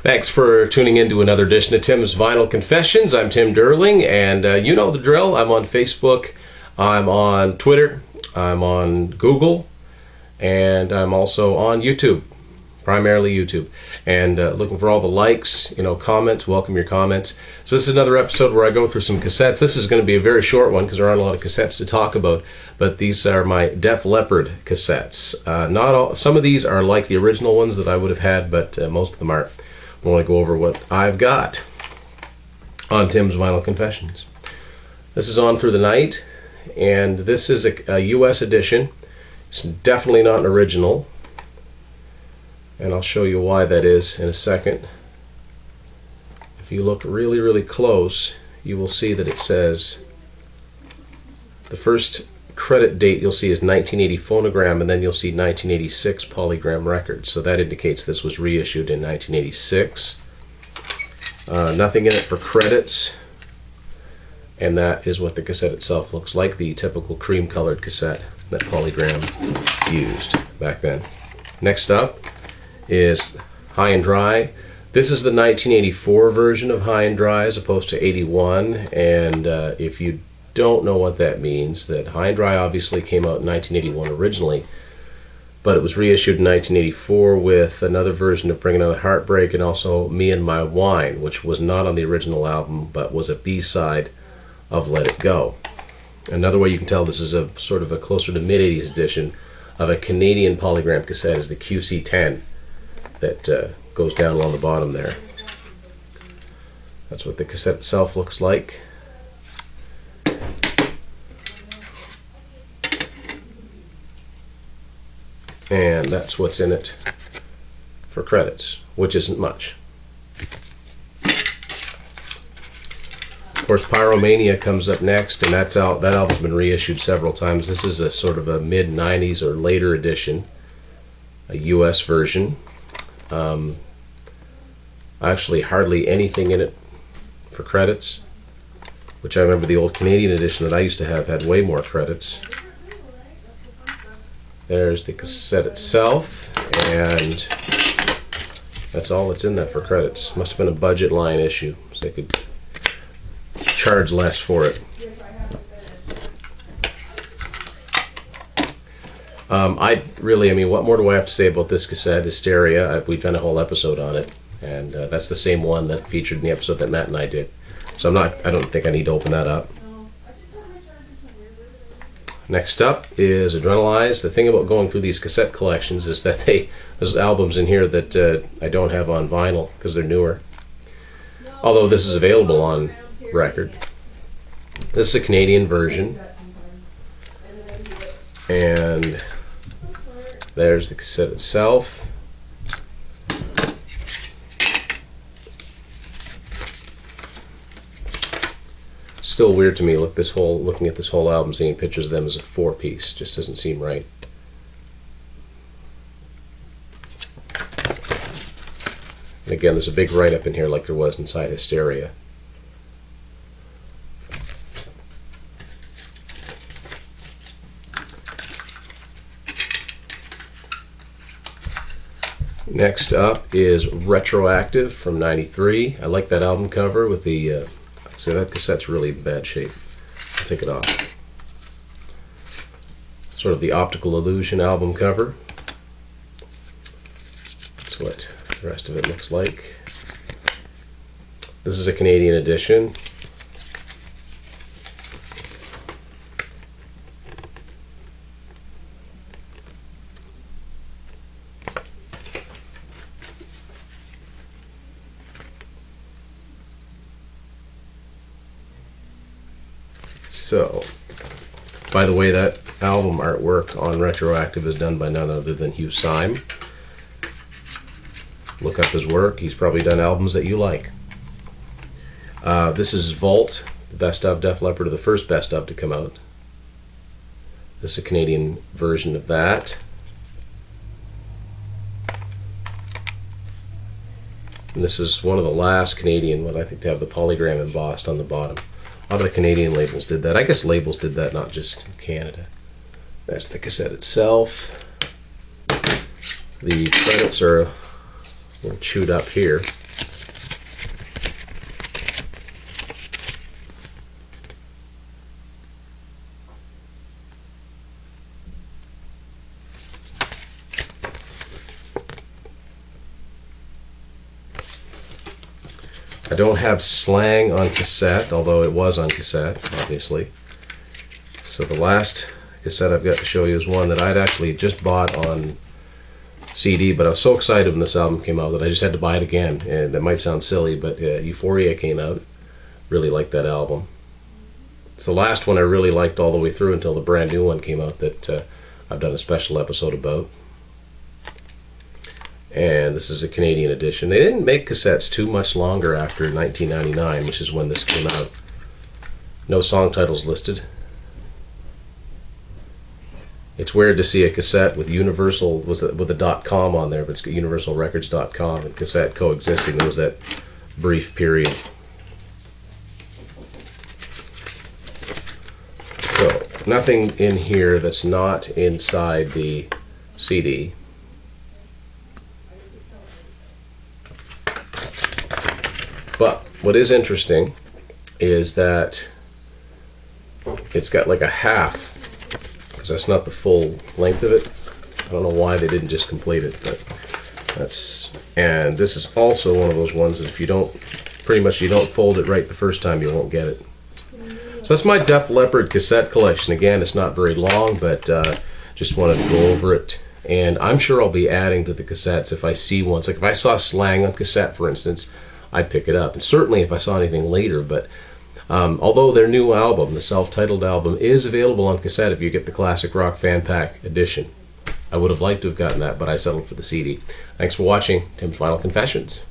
Thanks for tuning in to another edition of Tim's Vinyl Confessions. I'm Tim Derling, and you know the drill. I'm on Facebook, I'm on Twitter, I'm on Google, and I'm also on YouTube, primarily YouTube. And looking for all the likes, comments, welcome your comments. So this is another episode where I go through some cassettes. This is going to be a very short one because there aren't a lot of cassettes to talk about, but these are my Def Leppard cassettes. Not all. Some of these are like the original ones that I would have had, but most of them aren't. I want to go over what I've got on Tim's Vinyl Confessions. This is On Through the Night, and this is a US edition. It's definitely not an original, and I'll show you why that is in a second. If you look really, really close, you will see that it says the first credit date you'll see is 1980 phonogram, and then you'll see 1986 polygram record. So that indicates this was reissued in 1986. Nothing in it for credits, and that is what the cassette itself looks like, the typical cream colored cassette that polygram used back then. Next up is High and Dry. This is the 1984 version of High and Dry as opposed to 81, and if you don't know what that means, that High and Dry obviously came out in 1981 originally, but it was reissued in 1984 with another version of Bringin, Heartbreak, and also Me and My Wine, which was not on the original album but was a B-side of Let It Go. Another way you can tell this is a sort of a closer to mid-80s edition of a Canadian polygram cassette is the QC10 that goes down along the bottom there. That's what the cassette itself looks like. And that's what's in it for credits, which isn't much. Of course, Pyromania comes up next, and that's out. That album's been reissued several times. This is a sort of a mid-90s or later edition, a US version. Actually, hardly anything in it for credits, which I remember the old Canadian edition that I used to have had way more credits. There's the cassette itself, and that's all that's in that for credits. Must have been a budget line issue, so they could charge less for it. What more do I have to say about this cassette? Hysteria, we've done a whole episode on it, and that's the same one that featured in the episode that Matt and I did. So I don't think I need to open that up. Next up is Adrenalize. The thing about going through these cassette collections is that there's albums in here that I don't have on vinyl because they're newer. Although this is available on record. This is a Canadian version. And there's the cassette itself. Still weird to me. Looking at this whole album, seeing pictures of them as a four-piece just doesn't seem right. And again, there's a big write-up in here, like there was inside Hysteria. Next up is Retroactive from '93. I like that album cover with the. So that cassette's really in bad shape. I'll take it off. Sort of the Optical Illusion album cover. That's what the rest of it looks like. This is a Canadian edition. So, by the way, that album artwork on Retroactive is done by none other than Hugh Syme. Look up his work. He's probably done albums that you like. This is Vault, the best of Def Leppard, or the first best of to come out. This is a Canadian version of that. And this is one of the last Canadian, what I think, to have the polygram embossed on the bottom. A lot of the Canadian labels did that. I guess labels did that, not just Canada. That's the cassette itself. The credits are a little chewed up here. I don't have Slang on cassette, although it was on cassette, obviously. So the last cassette I've got to show you is one that I'd actually just bought on CD, but I was so excited when this album came out that I just had to buy it again. And that might sound silly, but Euphoria came out. Really liked that album. It's the last one I really liked all the way through until the brand new one came out that I've done a special episode about. And this is a Canadian edition. They didn't make cassettes too much longer after 1999, which is when this came out. No song titles listed. It's weird to see a cassette with Universal, with a .com on there, but it's got universalrecords.com and cassette coexisting. There was that brief period. So, nothing in here that's not inside the CD. But what is interesting is that it's got like a half, because that's not the full length of it. I don't know why they didn't just complete it, but that's, and this is also one of those ones that if you don't, pretty much you don't fold it right the first time, you won't get it. So that's my Def Leppard cassette collection. Again, it's not very long, but just wanted to go over it. And I'm sure I'll be adding to the cassettes if I see one. Like if I saw Slang on cassette, for instance, I'd pick it up. And certainly if I saw anything later, but although their new album, the self-titled album, is available on cassette if you get the Classic Rock Fan Pack edition. I would have liked to have gotten that, but I settled for the CD. Thanks for watching Tim's Final Confessions.